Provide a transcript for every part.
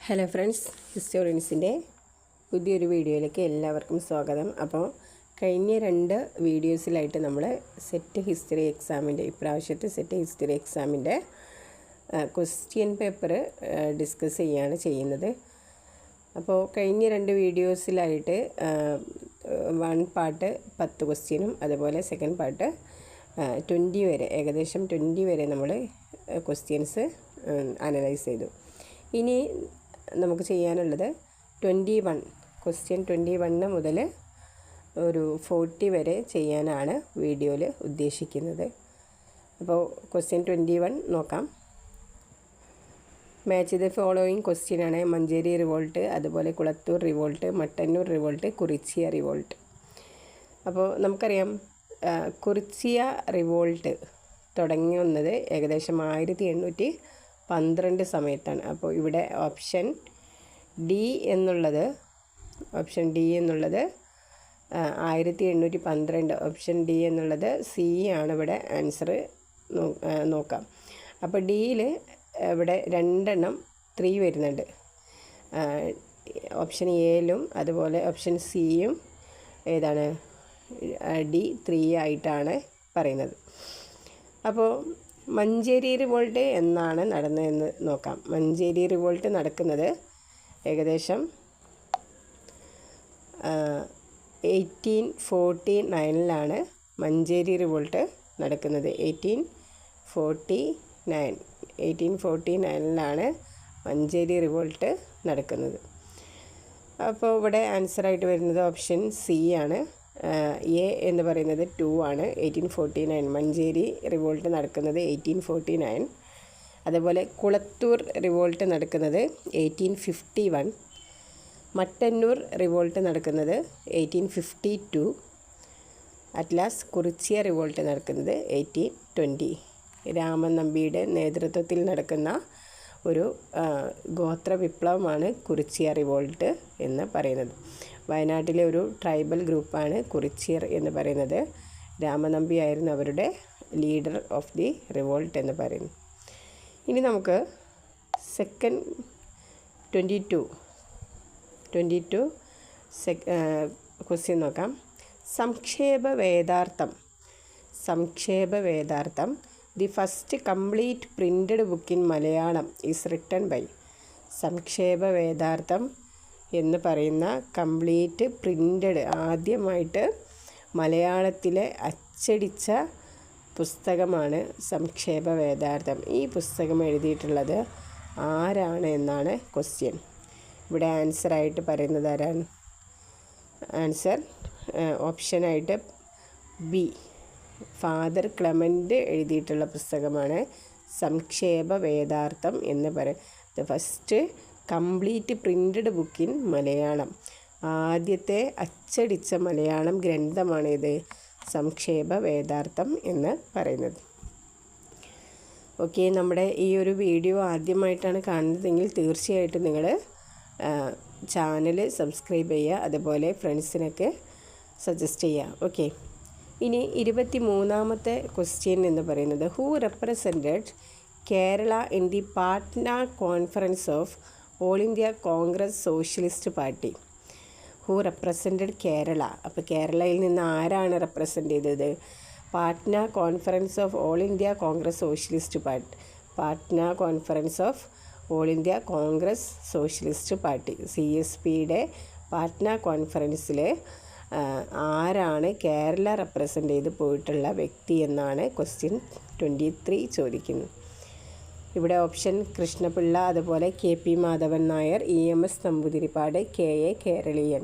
Hello friends, ഹിസ്റ്റോറിയൻസിൻ്റെ പുതിയൊരു വീഡിയോയിലേക്ക് എല്ലാവർക്കും സ്വാഗതം. അപ്പോൾ കഴിഞ്ഞ 2 വീഡിയോസിലായിട്ട് നമ്മൾ സെറ്റ് ഹിസ്റ്ററി എക്സാമിൻ്റെ ഇപ്രാവശ്യത്തെ സെറ്റ് ഹിസ്റ്ററി എക്സാമിൻ്റെ ക്വസ്റ്റ്യൻ പേപ്പർ ഡിസ്കസ് ചെയ്യുന്നത്. അപ്പോൾ കഴിഞ്ഞ 2 വീഡിയോസിലായിട്ട് 1 പാർട്ട് 10 ക്വസ്റ്റ്യനും അതുപോലെ സെക്കൻഡ് പാർട്ട് 20 വരെ, ഏകദേശം 20 വരെ നമ്മൾ ക്വസ്റ്റ്യൻസ് അനലൈസ് ചെയ്തു. ഇനി നമുക്ക് ചെയ്യാനുള്ളത് 21 ക്വസ്റ്റ്യൻ 21 മുതൽ ഒരു 40 വരെ ചെയ്യാനാണ് വീഡിയോയിൽ ഉദ്ദേശിക്കുന്നത്. അപ്പോൾ ക്വസ്റ്റ്യൻ 21 നോക്കാം. മാച്ച് ദ ഫോളോയിങ് ക്വസ്റ്റ്യനാണ്. മഞ്ചേരി റിവോൾട്ട്, അതുപോലെ Kulathur revolt, Mattannur revolt, Kurichya revolt. അപ്പോൾ നമുക്കറിയാം കുറിച്യ റിവോൾട്ട് തുടങ്ങി വന്നത് ഏകദേശം 1812 സമയത്താണ്. അപ്പോൾ ഇവിടെ ഓപ്ഷൻ ഡി എന്നുള്ളത് 1812, ഓപ്ഷൻ ഡി എന്നുള്ളത് സി ആണ് ഇവിടെ ആൻസർ. നോക്കാം. അപ്പോൾ ഡിയിൽ ഇവിടെ 2 3 വരുന്നുണ്ട്. ഓപ്ഷൻ എയിലും അതുപോലെ ഓപ്ഷൻ സിയും ഏതാണ്, ഡി 3 ആയിട്ടാണ് പറയുന്നത്. അപ്പോൾ മഞ്ചേരി റിവോൾട്ട് എന്നാണ് നടന്നതെന്ന് നോക്കാം. മഞ്ചേരി റിവോൾട്ട് നടക്കുന്നത് ഏകദേശം 1849 മഞ്ചേരി റിവോൾട്ട് നടക്കുന്നത്. 1849 മഞ്ചേരി റിവോൾട്ട് നടക്കുന്നത്. അപ്പോൾ ഇവിടെ ആൻസറായിട്ട് വരുന്നത് ഓപ്ഷൻ സി ആണ്. എ എന്ന് പറയുന്നത് 2 ആണ്. 1849 മഞ്ചേരി റിവോൾട്ട് നടക്കുന്നത് 1849. അതുപോലെ കുളത്തൂർ റിവോൾട്ട് നടക്കുന്നത് 1851. മട്ടന്നൂർ റിവോൾട്ട് നടക്കുന്നത് 1852. അറ്റ്ലാസ് കുറിച്യ റിവോൾട്ട് നടക്കുന്നത് 1820. രാമൻ നമ്പിയുടെ നേതൃത്വത്തിൽ നടക്കുന്ന ഒരു ഗോത്ര വിപ്ലവമാണ് കുറിച്യ റിവോൾട്ട് എന്ന് പറയുന്നത്. വയനാട്ടിലെ ഒരു ട്രൈബൽ ഗ്രൂപ്പാണ് കുറിച്യർ എന്ന് പറയുന്നത്. രാമനമ്പി ആയിരുന്നു അവരുടെ ലീഡർ ഓഫ് ദി റിവോൾട്ട് എന്ന് പറയുന്നു. ഇനി നമുക്ക് സെക്കൻഡ് 22 ക്വസ്റ്റ്യൻ നോക്കാം. Samkshepa Vedartham the first complete printed book in Malayalam is written by. Samkshepa Vedartham എന്ന് പറയുന്ന കംപ്ലീറ്റ് പ്രിൻറ്റഡ്, ആദ്യമായിട്ട് മലയാളത്തിലെ അച്ചടിച്ച പുസ്തകമാണ് സംക്ഷേപ വേദാർത്ഥം. ഈ പുസ്തകം എഴുതിയിട്ടുള്ളത് ആരാണ് എന്നാണ് ക്വസ്റ്റ്യൻ. ഇവിടെ ആൻസറായിട്ട് പറയുന്നത് ആരാണ്? ആൻസർ ഓപ്ഷനായിട്ട് ബി, ഫാദർ ക്ലെമൻ്റ് എഴുതിയിട്ടുള്ള പുസ്തകമാണ് സംക്ഷേപ വേദാർത്ഥം എന്ന് the first complete printed book in Malayalam. ആദ്യത്തെ അച്ചടിച്ച മലയാളം ഗ്രന്ഥമാണിത്, സംക്ഷേപ വേദാർത്ഥം എന്ന് പറയുന്നത്. ഓക്കെ, നമ്മുടെ ഈ ഒരു വീഡിയോ ആദ്യമായിട്ടാണ് കാണുന്നതെങ്കിൽ തീർച്ചയായിട്ടും നിങ്ങൾ ചാനൽ സബ്സ്ക്രൈബ് ചെയ്യുക, അതുപോലെ ഫ്രണ്ട്സിനൊക്കെ സജസ്റ്റ് ചെയ്യുക. ഓക്കെ, ഇനി 23ാമത്തെ ക്വസ്റ്റ്യൻ എന്ന് പറയുന്നത് who represented Kerala in the Patna conference of all India Congress socialist party. Who represented Kerala. അപ്പോൾ കേരളയിൽ നിന്ന് ആരാണ് റെപ്രസെൻ്റ് ചെയ്തത്? Patna conference of all India Congress socialist party. പാട്ന conference of all India Congress socialist പാർട്ടി, CSPയുടെ പാട്ന കോൺഫറൻസിൽ ആരാണ് കേരള റെപ്രസെൻ്റ് ചെയ്ത് പോയിട്ടുള്ള വ്യക്തി എന്നാണ് ക്വസ്റ്റ്യൻ 23 ചോദിക്കുന്നത്. ഇവിടെ ഓപ്ഷൻ കൃഷ്ണപിള്ള, അതുപോലെ KP Madhavan Nair, EMS Namboodiripad, KA കേരളീയൻ.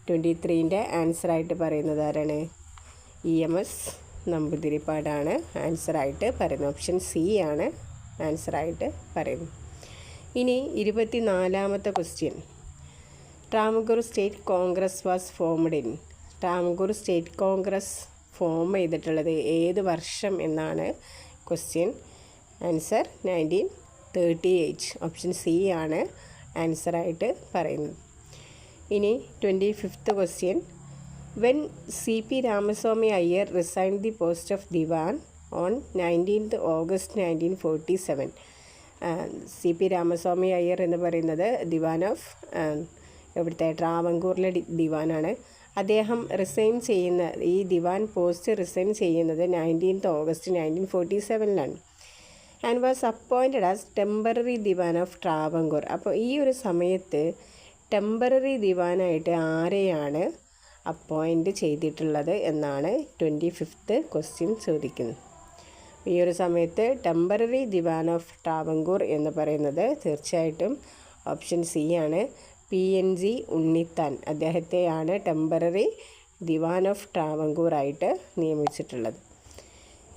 23ൻ്റെ ആൻസറായിട്ട് പറയുന്നത് ആരാണ്? EMS നമ്പൂതിരിപ്പാടാണ് ആൻസറായിട്ട് പറയുന്നത്. ഓപ്ഷൻ സി ആണ് ആൻസറായിട്ട് പറയുന്നത്. ഇനി 24ാമത്തെ question. Travancore state Congress was formed in. Travancore state Congress form ചെയ്തിട്ടുള്ളത് ഏത് വർഷം എന്നാണ് ക്വസ്റ്റ്യൻ. ആൻസർ 1938. ഓപ്ഷൻ സി ആണ് ആൻസറായിട്ട് പറയുന്നത്. ഇനി 25th question. When CP Ramaswamy Iyer resigned the post of Diwan on 19th August 1947. CP Ramaswamy Iyer എന്ന് പറയുന്നത് ദിവാൻ ഓഫ് ഇവിടുത്തെ ട്രാവൻകൂറിലെ ദിവാനാണ്. അദ്ദേഹം റിസൈൻ ചെയ്യുന്ന ഈ ദിവാൻ പോസ്റ്റ് റിസൈൻ ചെയ്യുന്നത് 19th August 1947 and was appointed as temporary Diwan of Travancore. അപ്പോൾ ഈ ഒരു സമയത്ത് ടെമ്പററി ദിവാനായിട്ട് ആരെയാണ് അപ്പോയിൻ്റ് ചെയ്തിട്ടുള്ളത് എന്നാണ് 25th ക്വസ്റ്റ്യൻ ചോദിക്കുന്നത്. ഈ ഒരു സമയത്ത് ടെമ്പററി ദിവാൻ ഓഫ് ട്രാവൻകൂർ എന്ന് പറയുന്നത് തീർച്ചയായിട്ടും ഓപ്ഷൻ സി ആണ്. PNG ഉണ്ണിത്താൻ അദ്ദേഹത്തെയാണ് ടെമ്പററി ദിവാൻ ഓഫ് ട്രാവൻകൂർ ആയിട്ട് നിയമിച്ചിട്ടുള്ളത്.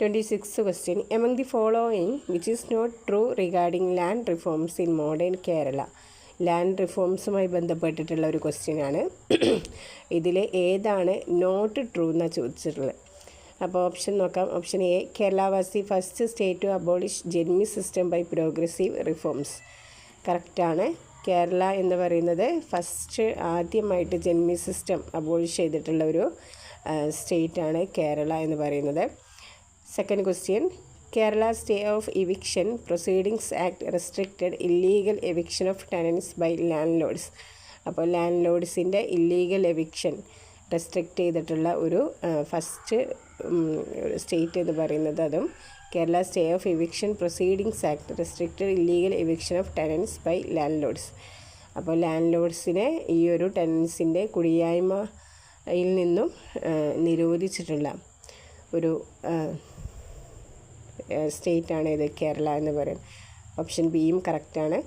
26th question among the following which is not true regarding land reforms in modern Kerala. Land റിഫോംസുമായി ബന്ധപ്പെട്ടിട്ടുള്ള ഒരു ക്വസ്റ്റ്യനാണ്. ഇതിൽ ഏതാണ് നോട്ട് ട്രൂ എന്നാണ് ചോദിച്ചിട്ടുള്ളത്. അപ്പോൾ ഓപ്ഷൻ നോക്കാം. Option A, Kerala was the first state to abolish janmi system by progressive reforms. കറക്റ്റാണ്. കേരള എന്ന് പറയുന്നത് ആദ്യമായിട്ട് ജന്മി സിസ്റ്റം അബോളിഷ് ചെയ്തിട്ടുള്ള ഒരു സ്റ്റേറ്റാണ് കേരള എന്ന് പറയുന്നത്. Second question, Kerala stay of eviction proceedings act restricted illegal eviction of tenants by landlords. അപ്പോൾ ലാൻഡ് ലോഡ്സിൻ്റെ ഇല്ലീഗൽ എവിക്ഷൻ റെസ്ട്രിക്റ്റ് ചെയ്തിട്ടുള്ള ഒരു ഫസ്റ്റ് സ്റ്റേറ്റ് എന്ന് പറയുന്നത് അതും Kerala stay of eviction proceedings act restricted illegal eviction of tenants by landlords. അപ്പോൾ ലാൻഡ് ലോഡ്സിനെ ഈ ഒരു ടെനൻസിൻ്റെ കുടിയായ്മയിൽ നിന്നും നിരോധിച്ചിട്ടുള്ള ഒരു സ്റ്റേറ്റാണ് ഇത് കേരള എന്ന് പറയുന്നത്. ഓപ്ഷൻ ബിയും കറക്റ്റാണ്.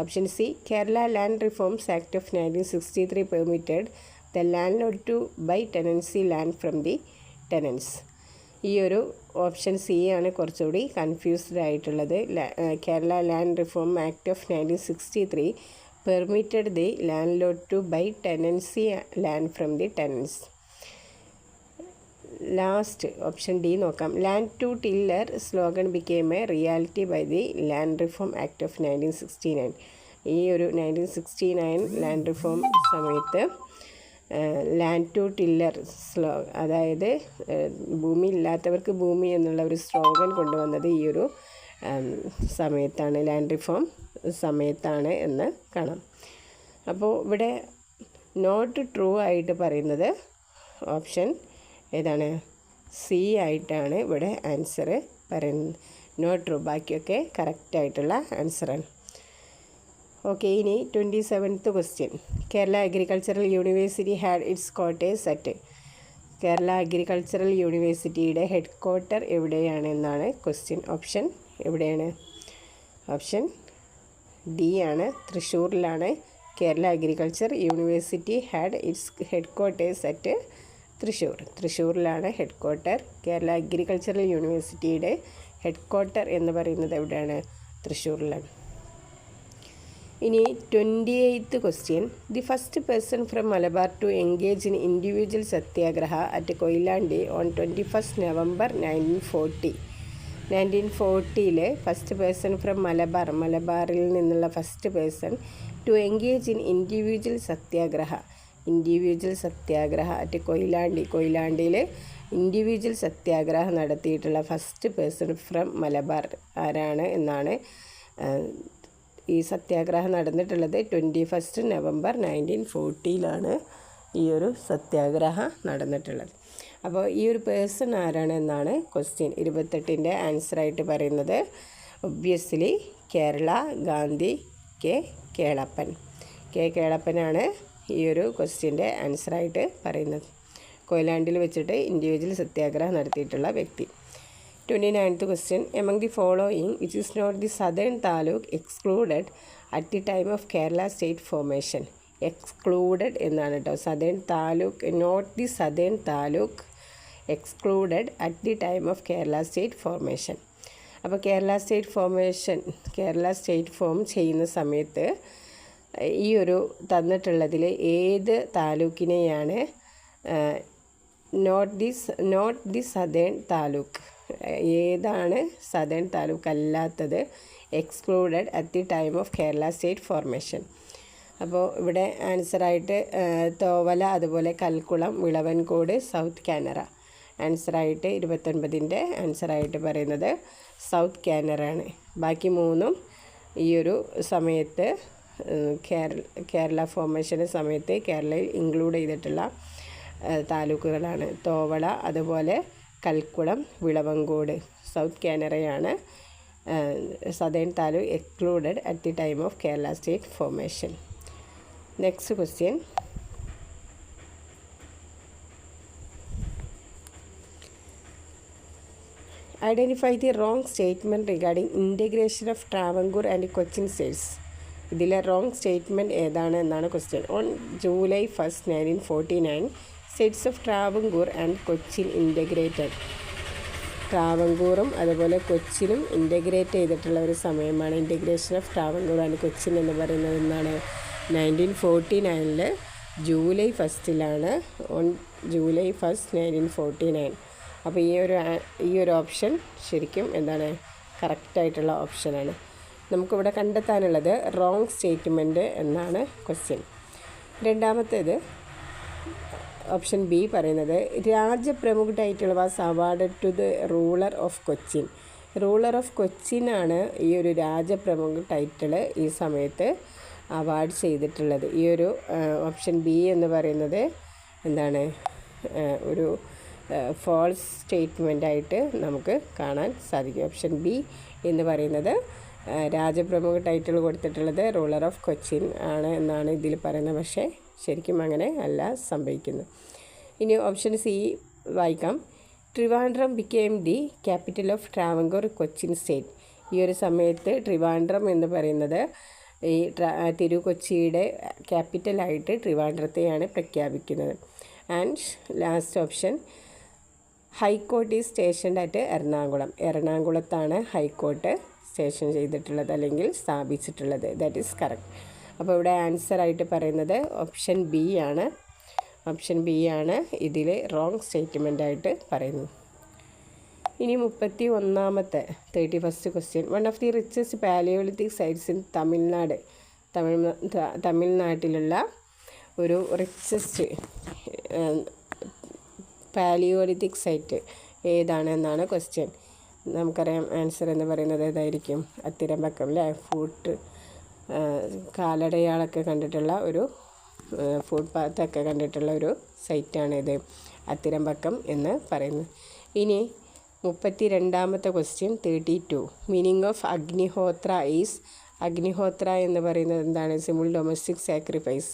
Option C, Kerala land reforms act of 1963 permitted the landlord to buy tenancy land from the tenants. ഈ ഒരു ഓപ്ഷൻ സി ആണ് കുറച്ചുകൂടി കൺഫ്യൂസ്ഡ് ആയിട്ടുള്ളത്. Kerala land reform act of 1963 permitted the landlord to buy tenancy land from the tenants. Last option D നോക്കാം. Land to tiller slogan became a reality by the land reform act of 1969. ഈ ഒരു 1969 land reform സമയത്ത് land to tiller അതായത് ഭൂമി ഇല്ലാത്തവർക്ക് ഭൂമി എന്നുള്ള ഒരു സ്ലോഗൻ കൊണ്ടുവന്നത് ഈ ഒരു സമയത്താണ്, ലാൻഡ് റിഫോം സമയത്താണ് എന്ന് കാണാം. അപ്പോൾ ഇവിടെ നോട്ട് ട്രൂ ആയിട്ട് പറയുന്നത് ഓപ്ഷൻ ഏതാണ്? സി ആയിട്ടാണ് ഇവിടെ ആൻസർ പറയുന്നത്. നോട്ട് ട്രൂ, ബാക്കിയൊക്കെ കറക്റ്റായിട്ടുള്ള ആൻസറാണ്. ഓക്കെ, ഇനി 27th question. Kerala agricultural university had its quarters at. Kerala agricultural യൂണിവേഴ്സിറ്റിയുടെ ഹെഡ് ക്വാർട്ടർ എവിടെയാണ് എന്നാണ് ക്വസ്റ്റ്യൻ. ഓപ്ഷൻ എവിടെയാണ്? ഓപ്ഷൻ ഡി ആണ്, തൃശ്ശൂരിലാണ് Kerala agriculture university had its headquarters at തൃശ്ശൂരിലാണ് ഹെഡ് ക്വാർട്ടർ. കേരള അഗ്രികൾച്ചറൽ യൂണിവേഴ്സിറ്റിയുടെ ഹെഡ് ക്വാർട്ടർ എന്ന് പറയുന്നത് എവിടെയാണ്? തൃശ്ശൂരിലാണ്. ഇനി 28th question. The first person from Malabar to engage in individual satyagraha at Koyilandy on 21 November 1940. 1940 first person from മലബാറിൽ നിന്നുള്ള first person to engage in individual satyagraha at കൊയിലാണ്ടിയിൽ ഇൻഡിവിജ്വൽ സത്യാഗ്രഹം നടത്തിയിട്ടുള്ള ഫസ്റ്റ് പേഴ്സൺ ഫ്രം മലബാർ ആരാണ് എന്നാണ്. ഈ സത്യാഗ്രഹം നടന്നിട്ടുള്ളത് 21 November 1940 ഈ ഒരു സത്യാഗ്രഹം നടന്നിട്ടുള്ളത്. അപ്പോൾ ഈ ഒരു പേഴ്സൺ ആരാണ് എന്നാണ് ക്വസ്റ്റ്യൻ. 28ൻ്റെ ആൻസറായിട്ട് പറയുന്നത് ഒബ്വിയസ്ലി കേരള ഗാന്ധി കേളപ്പനാണ് ഈ ഒരു ക്വസ്റ്റ്യൻ്റെ ആൻസറായിട്ട് പറയുന്നത്. കൊയിലാണ്ടിൽ വെച്ചിട്ട് ഇൻഡിവിജ്വൽ സത്യാഗ്രഹം നടത്തിയിട്ടുള്ള വ്യക്തി. 29th question. Among the following which is not the southern taluk excluded at the time of Kerala state formation. Excluded എന്നാണ് കേട്ടോ. Southern taluk, not the southern taluk excluded at the time of Kerala state formation. അപ്പോൾ കേരള സ്റ്റേറ്റ് ഫോം ചെയ്യുന്ന സമയത്ത് ഈ ഒരു തന്നിട്ടുള്ളതിൽ ഏത് താലൂക്കിനെയാണ് not the southern taluk, ഏതാണ് southern taluk അല്ലാത്തത് excluded at the time of Kerala state formation? അപ്പോൾ ഇവിടെ ആൻസറായിട്ട് തോവല, അതുപോലെ കൽക്കുളം, വിളവൻകോട്, സൗത്ത് കാനറ. ആൻസറായിട്ട് 29ൻ്റെ ആൻസറായിട്ട് പറയുന്നത് സൗത്ത് കാനറ ആണ്. ബാക്കി മൂന്നും ഈ ഒരു സമയത്ത് കേരള ഫോർമേഷൻ്റെ സമയത്ത് കേരളയിൽ ഇൻക്ലൂഡ് ചെയ്തിട്ടുള്ള താലൂക്കുകളാണ് തോവള, അതുപോലെ കൽക്കുളം, വിളവങ്കോട്. സൗത്ത് കാനറയാണ് southern taluk excluded at the time of Kerala state formation. Next question. Identify the wrong statement regarding integration of Travancore and Cochin states. ഇതിലെ റോങ് സ്റ്റേറ്റ്മെൻറ്റ് ഏതാണ് എന്നാണ് question. On July 1, 1949 states of Travancore and Cochin integrated. ട്രാവൻകൂറും അതുപോലെ കൊച്ചിനും ഇൻറ്റഗ്രേറ്റ് ചെയ്തിട്ടുള്ള ഒരു സമയമാണ്. Integration of Travancore and Cochin എന്ന് പറയുന്നത് എന്നാണ് 1949 July 1 ഓൺ July 1, 1949. അപ്പോൾ ഈ ഒരു ഓപ്ഷൻ ശരിക്കും എന്താണ് കറക്റ്റായിട്ടുള്ള ഓപ്ഷനാണ്. നമുക്കിവിടെ കണ്ടെത്താനുള്ളത് റോങ് സ്റ്റേറ്റ്മെൻറ്റ് എന്നാണ് ക്വസ്റ്റ്യൻ. രണ്ടാമത്തേത് ഓപ്ഷൻ ബി പറയുന്നത് Rajpramukh title was awarded to the ruler of Cochin. Ruler of കൊച്ചിനാണ് ഈ ഒരു രാജപ്രമുഖ ടൈറ്റിൽ ഈ സമയത്ത് അവാർഡ് ചെയ്തിട്ടുള്ളത്. ഈ ഒരു ഓപ്ഷൻ ബി എന്ന് പറയുന്നത് എന്താണ് ഒരു ഫോൾസ് സ്റ്റേറ്റ്മെൻറ്റായിട്ട് നമുക്ക് കാണാൻ സാധിക്കും. ഓപ്ഷൻ ബി എന്ന് പറയുന്നത് രാജപ്രമുഖ ടൈറ്റിൽ കൊടുത്തിട്ടുള്ളത് റൂളർ ഓഫ് കൊച്ചിൻ ആണ് എന്നാണ് ഇതിൽ പറയുന്നത്. പക്ഷേ ശരിക്കും അങ്ങനെ അല്ല സംഭവിക്കുന്നത്. ഇനി ഓപ്ഷൻ സി വായിക്കാം. Trivandrum became the capital of Travancore Cochin state. ഈ ഒരു സമയത്ത് ട്രിവാൻഡ്രം എന്ന് പറയുന്നത് ഈ തിരുകൊച്ചിയുടെ ക്യാപിറ്റലായിട്ട് ട്രിവാൻഡ്രത്തെയാണ് പ്രഖ്യാപിക്കുന്നത്. And last option high court is stationed at Ernakulam. എറണാകുളത്താണ് ഹൈക്കോർട്ട് സ്റ്റേഷൻ ചെയ്തിട്ടുള്ളത് അല്ലെങ്കിൽ സ്ഥാപിച്ചിട്ടുള്ളത്. That is correct. അപ്പോൾ ഇവിടെ ആൻസറായിട്ട് പറയുന്നത് ഓപ്ഷൻ ബി ആണ്. ഓപ്ഷൻ ബി ആണ് ഇതിൽ റോങ് സ്റ്റേറ്റ്മെൻറ്റായിട്ട് പറയുന്നത്. ഇനി 31st question. One of the richest palaeolithic sites in Tamil Nadu. തമിഴ്നാട്ടിലുള്ള ഒരു റിച്ചസ്റ്റ് പാലിയോലിത്തിക് സൈറ്റ് ഏതാണെന്നാണ് ക്വസ്റ്റ്യൻ. നമുക്കറിയാം ആൻസർ എന്ന് പറയുന്നത് ഏതായിരിക്കും? അത്തിരമ്പക്കം അല്ലേ? കാലടയാളൊക്കെ കണ്ടിട്ടുള്ള ഒരു ഫുട് പാത്തൊക്കെ കണ്ടിട്ടുള്ള ഒരു സൈറ്റാണിത്, അത്തിരമ്പക്കം എന്ന് പറയുന്നത്. ഇനി 32ാമത്തെ question 32. Meaning of Agnihotra is. Agnihotra എന്ന് പറയുന്നത് എന്താണ്? Simple domestic sacrifice.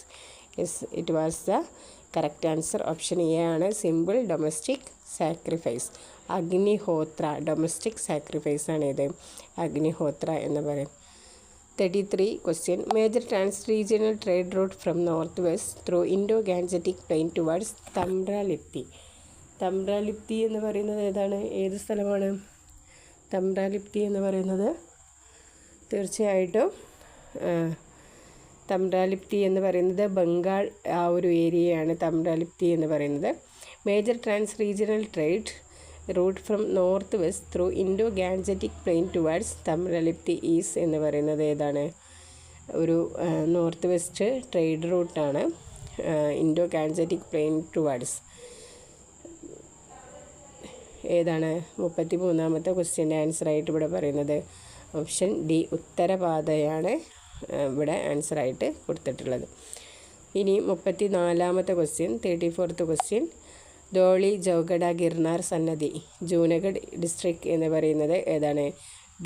Yes, it was the correct answer. Option A ആണ് simple domestic sacrifice. Agnihotra domestic sacrifice ആണ് ഇത് അഗ്നിഹോത്ര എന്ന് പറയും. 33 question. Major trans regional trade route from north west through Indo Gangetic plain towards Tamralipti. Tamralipti എന്ന് പറയുന്നത് ഏതാണ്? ഏത് സ്ഥലമാണ് തമ്പ്രാലിപ്തി എന്ന് പറയുന്നത്? തീർച്ചയായിട്ടും തമ്പ്രാലിപ്തി എന്ന് പറയുന്നത് ബംഗാൾ ആ ഒരു ഏരിയയാണ് തമ്പ്രാലിപ്തി എന്ന് പറയുന്നത്. Major trans regional trade route from north west through Indo Gangetic plain towards Tamralipti is എന്ന് പറയുന്നത് ഏതാണ്? ഒരു നോർത്ത് വെസ്റ്റ് ട്രേഡ് റൂട്ടാണ്. ഇൻഡോ ഗാൻജറ്റിക് പ്ലെയിൻ ടുവാർഡ്സ് ഏതാണ്? 33ാമത്തെ ക്വസ്റ്റ്യൻ്റെ ആൻസറായിട്ട് ഇവിടെ പറയുന്നത് ഓപ്ഷൻ ഡി ഉത്തരപാതയാണ് ഇവിടെ ആൻസറായിട്ട് കൊടുത്തിട്ടുള്ളത്. ഇനി 34ാമത്തെ question 34th question. Dhauli Jaugada Girnar Sannati Junagadh district എന്ന് പറയുന്നത് ഏതാണ്?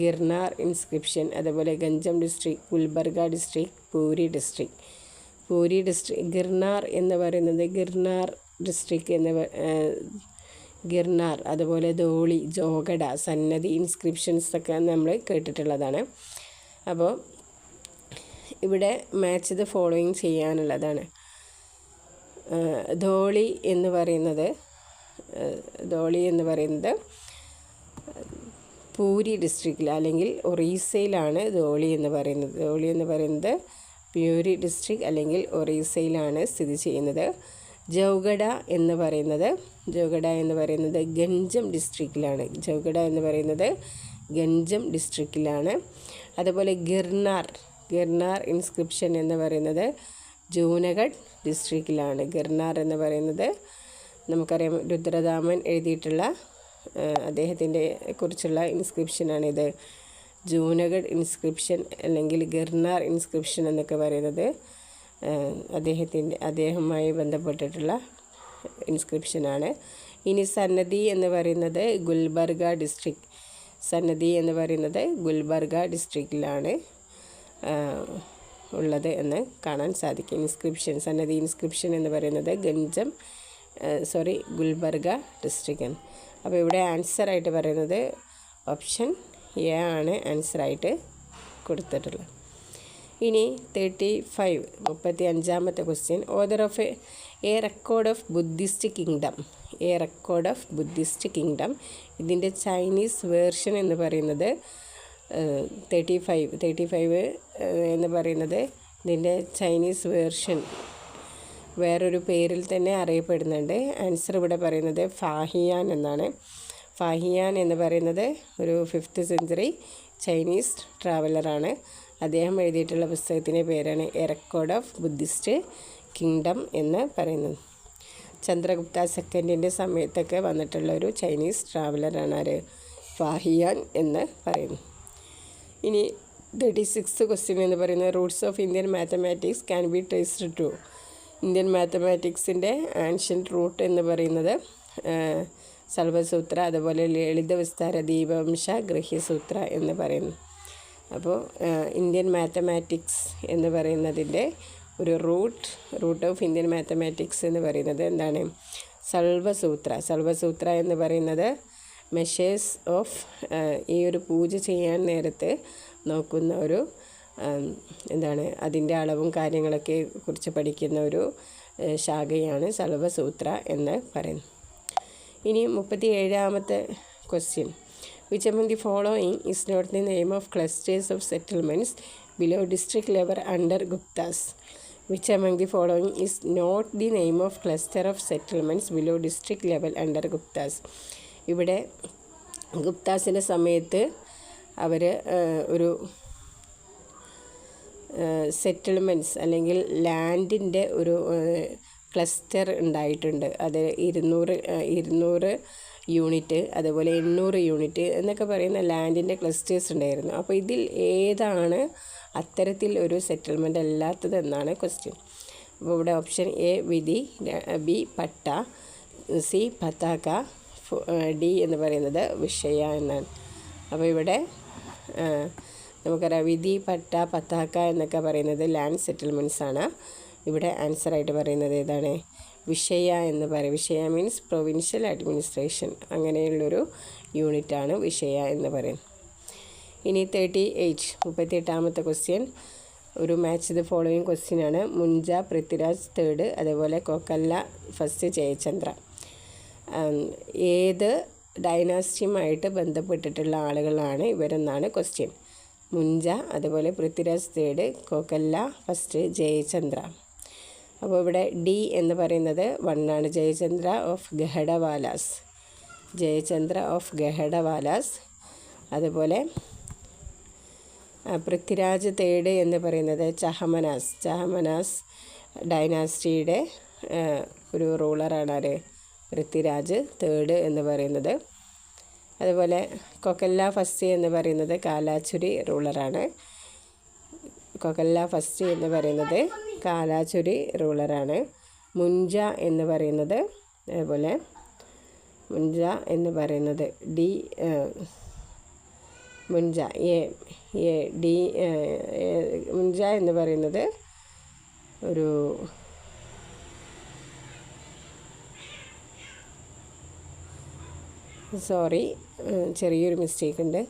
ഗിർനാർ ഇൻസ്ക്രിപ്ഷൻ. അതുപോലെ Ganjam district, Gulbarga district, Puri district. Puri district Girnar എന്ന് പറയുന്നത് ഗിർനാർ ഡിസ്ട്രിക്ട് എന്ന് ഗിർനാർ, അതുപോലെ ധോളി, ജോഗഡ, സന്നദ്ധി ഇൻസ്ക്രിപ്ഷൻസ് ഒക്കെ നമ്മൾ കേട്ടിട്ടുള്ളതാണ്. അപ്പോൾ ഇവിടെ മാച്ച് ദ ഫോളോയിങ് ചെയ്യാനുള്ളതാണ്. ധോളി എന്ന് പറയുന്നത് പൂരി ഡിസ്ട്രിക്റ്റിൽ അല്ലെങ്കിൽ ഒറീസയിലാണ് ധോളി എന്ന് പറയുന്നത്. ധോളി എന്ന് പറയുന്നത് പൂരി ഡിസ്ട്രിക്ട് അല്ലെങ്കിൽ ഒറീസയിലാണ് സ്ഥിതി ചെയ്യുന്നത്. ജൗഗഡ എന്ന് പറയുന്നത് ഗഞ്ചം ഡിസ്ട്രിക്റ്റിലാണ്. ജൗഗഡ എന്ന് പറയുന്നത് ഗഞ്ചം ഡിസ്ട്രിക്റ്റിലാണ്. അതുപോലെ ഗിർനാർ ഇൻസ്ക്രിപ്ഷൻ എന്ന് പറയുന്നത് ജൂനഗഡ് ഡിസ്ട്രിക്റ്റിലാണ്. ഗിർനാർ എന്ന് പറയുന്നത് നമുക്കറിയാം രുദ്രദാമൻ എഴുതിയിട്ടുള്ള അദ്ദേഹത്തിൻ്റെ കുറിച്ചുള്ള ഇൻസ്ക്രിപ്ഷനാണിത്. ജൂനഗഡ് ഇൻസ്ക്രിപ്ഷൻ അല്ലെങ്കിൽ ഗിർനാർ ഇൻസ്ക്രിപ്ഷൻ എന്നൊക്കെ പറയുന്നത് അദ്ദേഹവുമായി ബന്ധപ്പെട്ടിട്ടുള്ള ഇൻസ്ക്രിപ്ഷനാണ്. ഇനി സന്നദ്ധി എന്ന് പറയുന്നത് ഗുൽബർഗ ഡിസ്ട്രിക്ട്. സന്നദ്ധി എന്ന് പറയുന്നത് ഗുൽബർഗ ഡിസ്ട്രിക്റ്റിലാണ് ഉള്ളത് എന്ന് കാണാൻ സാധിക്കും. സന്നദ്ധി ഇൻസ്ക്രിപ്ഷൻ എന്ന് പറയുന്നത് ഗുൽബർഗ ഡിസ്ട്രിക്റ്റ്. അപ്പോൾ ഇവിടെ ആൻസറായിട്ട് പറയുന്നത് ഓപ്ഷൻ എ ആണ് ആൻസറായിട്ട് കൊടുത്തിട്ടുള്ളത്. ഇനി 35 question. Author of A record of Buddhist kingdom. ഇതിൻ്റെ ചൈനീസ് വേർഷൻ എന്ന് പറയുന്നത് 35 എന്ന് പറയുന്നത് ഇതിൻ്റെ ചൈനീസ് വേർഷൻ വേറൊരു പേരിൽ തന്നെ അറിയപ്പെടുന്നുണ്ട്. ആൻസർ ഇവിടെ പറയുന്നത് ഫാഹിയാൻ എന്നാണ്. ഫാഹിയാൻ എന്ന് പറയുന്നത് ഒരു 5th സെഞ്ച്വറി ചൈനീസ് ട്രാവലറാണ്. അദ്ദേഹം എഴുതിയിട്ടുള്ള പുസ്തകത്തിൻ്റെ പേരാണ് A record of Buddhist kingdom എന്ന് പറയുന്നത്. ചന്ദ്രഗുപ്ത സെക്കൻഡിൻ്റെ സമയത്തൊക്കെ വന്നിട്ടുള്ള ഒരു ചൈനീസ് ട്രാവലറാണ് ആര്? ഫാഹിയാൻ എന്ന് പറയുന്നു. ഇനി 36 ക്വസ്റ്റ്യൻ എന്ന് പറയുന്നത് roots of Indian mathematics can be traced to. Indian മാത്തമാറ്റിക്സിൻ്റെ ആൻഷ്യൻറ്റ് റൂട്ട് എന്ന് പറയുന്നത് സൽവസൂത്ര, അതുപോലെ ലളിത വിസ്താര, ദീപവംശ, ഗൃഹ്യസൂത്ര എന്ന് പറയുന്നു. അപ്പോൾ ഇന്ത്യൻ മാത്തമാറ്റിക്സ് എന്ന് പറയുന്നതിൻ്റെ ഒരു റൂട്ട് ഓഫ് ഇന്ത്യൻ മാത്തമാറ്റിക്സ് എന്ന് പറയുന്നത് എന്താണ്? സൽവസൂത്ര എന്ന് പറയുന്നത് മെഷേഴ്സ് ഓഫ് ഈ ഒരു പൂജ ചെയ്യാൻ നേരത്ത് നോക്കുന്ന ഒരു അതിൻ്റെ അളവും കാര്യങ്ങളൊക്കെ കുറിച്ച് പഠിക്കുന്ന ഒരു ശാഖയാണ് സൽവസൂത്ര എന്ന് പറയുന്നത്. ഇനി 37 question. Which among the following is not the name of clusters of settlements below district level under Guptas? Which among the following is not the name of cluster of settlements below district level under Guptas? ഇവിടെ ഗുപ്താസിൻ്റെ സമയത്ത് അവർ ഒരു settlements അല്ലെങ്കിൽ ലാൻഡിൻ്റെ ഒരു cluster ഉണ്ടായിട്ടുണ്ട്. അത് 200 unit, അതുപോലെ 800 unit എന്നൊക്കെ പറയുന്ന ലാൻഡിൻ്റെ ക്ലസ്റ്റേഴ്സ് ഉണ്ടായിരുന്നു. അപ്പോൾ ഇതിൽ ഏതാണ് അത്തരത്തിൽ ഒരു സെറ്റിൽമെൻ്റ് അല്ലാത്തതെന്നാണ് ക്വസ്റ്റ്യൻ. അപ്പോൾ ഇവിടെ ഓപ്ഷൻ എ വിധി, ബി പട്ട, സി പതാക, ഡി എന്ന് പറയുന്നത് വിഷയ എന്നാണ്. അപ്പോൾ ഇവിടെ നമുക്കറിയാം വിധി, പട്ട, പതാക എന്നൊക്കെ പറയുന്നത് ലാൻഡ് സെറ്റിൽമെൻറ്റ്സ് ആണ്. ഇവിടെ ആൻസറായിട്ട് പറയുന്നത് ഏതാണ്? വിഷയ എന്ന് പറയും. വിഷയ മീൻസ് പ്രൊവിൻഷ്യൽ അഡ്മിനിസ്ട്രേഷൻ, അങ്ങനെയുള്ളൊരു യൂണിറ്റാണ് വിഷയ എന്ന് പറയുന്നത്. ഇനി 38 ക്വസ്റ്റ്യൻ. ഒരു മാച്ച് ദ ഫോളോയിങ് ക്വസ്റ്റ്യനാണ്. മുൻജ പൃഥ്വിരാജ് 3rd, അതുപോലെ കൊക്കല്ല 1st, ജയചന്ദ്ര. ഏത് ഡൈനാസ്റ്റിയുമായിട്ട് ബന്ധപ്പെട്ടിട്ടുള്ള ആളുകളാണ് ഇവരെന്നാണ് ക്വസ്റ്റ്യൻ. മുൻജ, അതുപോലെ പൃഥ്വിരാജ് 3rd, കൊക്കല്ല 1st, ജയചന്ദ്ര. അപ്പോൾ ഇവിടെ ഡി എന്ന് പറയുന്നത് 1 ആണ്. ജയചന്ദ്ര ഓഫ് ഗഹഡവാലാസ്. അതുപോലെ പൃഥ്വിരാജ് 3rd എന്ന് പറയുന്നത് ചഹമനാസ് ഡൈനാസ്റ്റിയുടെ ഒരു റൂളറാണ് ആര്? പൃഥ്വിരാജ് 3rd എന്ന് പറയുന്നത്. അതുപോലെ കൊക്കല്ല 1st എന്ന് പറയുന്നത് കാലാചുരി റൂളറാണ്. മുൻജ എന്ന് പറയുന്നത് അതുപോലെ ഡി, മുൻജ എന്ന് പറയുന്നത് ഒരു ചെറിയൊരു മിസ്റ്റേക്ക് ഉണ്ട്.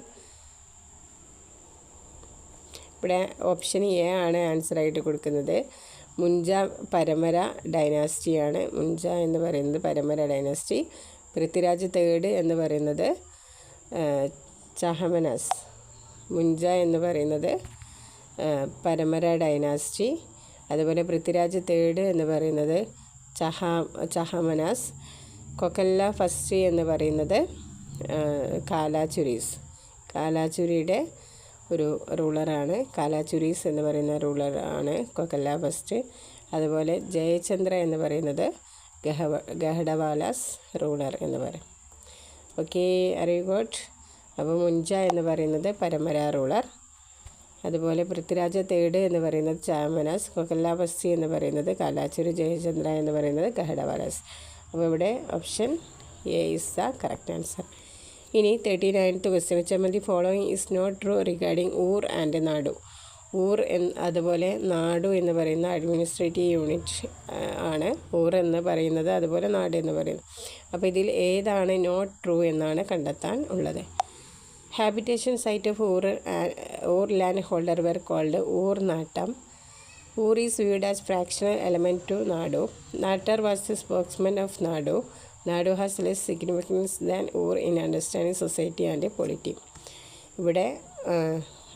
ഇവിടെ ഓപ്ഷൻ എ ആണ് ആൻസറായിട്ട് കൊടുക്കുന്നത്. മുൻജ പരമര ഡൈനാസ്റ്റിയാണ്. മുൻജ എന്ന് പറയുന്നത് പരമര ഡൈനാസ്റ്റി. പൃഥ്വിരാജ് 3rd എന്ന് പറയുന്നത് ചഹമനാസ്. മുൻജ എന്ന് പറയുന്നത് പരമര ഡൈനാസ്റ്റി. അതുപോലെ പൃഥ്വിരാജ് 3rd എന്ന് പറയുന്നത് ചഹമനാസ്. കൊക്കല്ല 1st എന്ന് പറയുന്നത് കാലാചുരിയുടെ ഒരു റൂളറാണ്. കാലാചുരീസ് എന്ന് പറയുന്ന റൂളറാണ് കൊക്കല്ല 1st. അതുപോലെ ജയചന്ദ്ര എന്ന് പറയുന്നത് ഗഹഡവാലാസ് റൂളർ എന്ന് പറയും. ഓക്കെ, അറിയൂ ഗോട്ട്. അപ്പോൾ മുൻജ എന്ന് പറയുന്നത് പരമര റൂളർ. അതുപോലെ പൃഥ്വിരാജ തേർഡ് എന്ന് പറയുന്നത് ചാമനസ്. കൊക്കല്ലാവസ്തി എന്ന് പറയുന്നത് കാലാച്ചുരി ജയചന്ദ്ര എന്ന് പറയുന്നത് കഹഡവാലസ്. അപ്പോൾ ഇവിടെ option A is the correct answer. ഇനി 39th question. Which among the following is not true regarding Ur and Nadu. Ur അതുപോലെ നാഡു എന്ന് പറയുന്ന അഡ്മിനിസ്ട്രേറ്റീവ് യൂണിറ്റ് ആണ് ഊർ എന്ന് പറയുന്നത്, അതുപോലെ നാട് എന്ന് പറയുന്നത്. അപ്പോൾ ഇതിൽ ഏതാണ് നോട്ട് ട്രൂ എന്നാണ് കണ്ടെത്താൻ ഉള്ളത്. Habitation site of Ur land holder were called Ur Nattam. Ur is viewed as fractional element to Nadu. Nattar was the spokesman of Nadu. Nadu has less significance than Ur in understanding society and polity. ഇവിടെ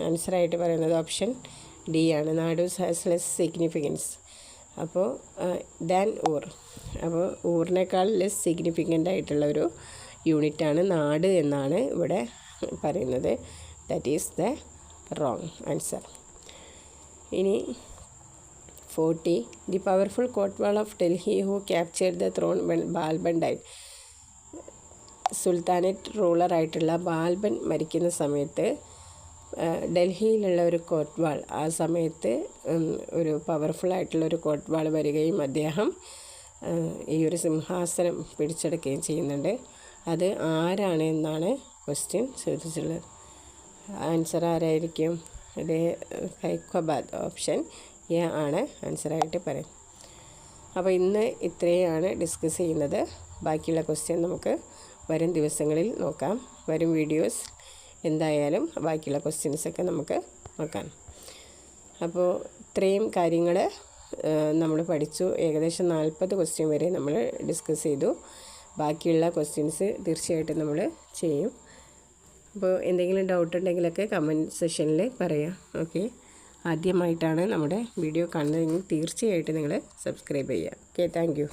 ആൻസറായിട്ട് പറയുന്നത് ഓപ്ഷൻ ഡി ആണ്. Nadu has less significance. അപ്പോൾ than Ur. അപ്പോൾ ഊറിനേക്കാൾ less significant ആയിട്ടുള്ള ഒരു യൂണിറ്റാണ് നാട് എന്നാണ് ഇവിടെ പറയുന്നത്. That is the wrong answer. ഇനി 40. The powerful kotwal of Delhi who captured the throne when Balban died. Sultanate റൂളറായിട്ടുള്ള ബാൽബൻ മരിക്കുന്ന സമയത്ത് ഡൽഹിയിലുള്ള ഒരു കോട്ട്വാൾ, ആ സമയത്ത് ഒരു പവർഫുള്ളായിട്ടുള്ള ഒരു കോട്ട്വാൾ വരികയും അദ്ദേഹം ഈ ഒരു സിംഹാസനം പിടിച്ചെടുക്കുകയും ചെയ്യുന്നുണ്ട്. അത് ആരാണ് എന്നാണ് ക്വസ്റ്റ്യൻ ചോദിച്ചിട്ടുള്ളത്. ആൻസർ ആരായിരിക്കും? അത് ഹൈക്കോബാദ്. ഓപ്ഷൻ എ ആണ് ആൻസറായിട്ട് പറയും. അപ്പോൾ ഇന്ന് ഇത്രയാണ് ഡിസ്കസ് ചെയ്യുന്നത്. ബാക്കിയുള്ള ക്വസ്റ്റ്യൻ നമുക്ക് വരും ദിവസങ്ങളിൽ നോക്കാം. വരും വീഡിയോസ് എന്തായാലും ബാക്കിയുള്ള ക്വസ്റ്റ്യൻസൊക്കെ നമുക്ക് നോക്കാം. അപ്പോൾ ഇത്രയും കാര്യങ്ങൾ നമ്മൾ പഠിച്ചു. ഏകദേശം 40 ക്വസ്റ്റ്യൻ വരെ നമ്മൾ ഡിസ്കസ് ചെയ്തു. ബാക്കിയുള്ള ക്വസ്റ്റ്യൻസ് തീർച്ചയായിട്ടും നമ്മൾ ചെയ്യും. അപ്പോൾ എന്തെങ്കിലും ഡൗട്ട് ഉണ്ടെങ്കിലൊക്കെ കമൻറ്റ് സെക്ഷനിൽ പറയാം. ഓക്കെ, ആദ്യമായിട്ടാണ് നമ്മുടെ വീഡിയോ കാണുന്നതെങ്കിൽ തീർച്ചയായിട്ടും നിങ്ങൾ സബ്സ്ക്രൈബ് ചെയ്യുക. Okay, thank you.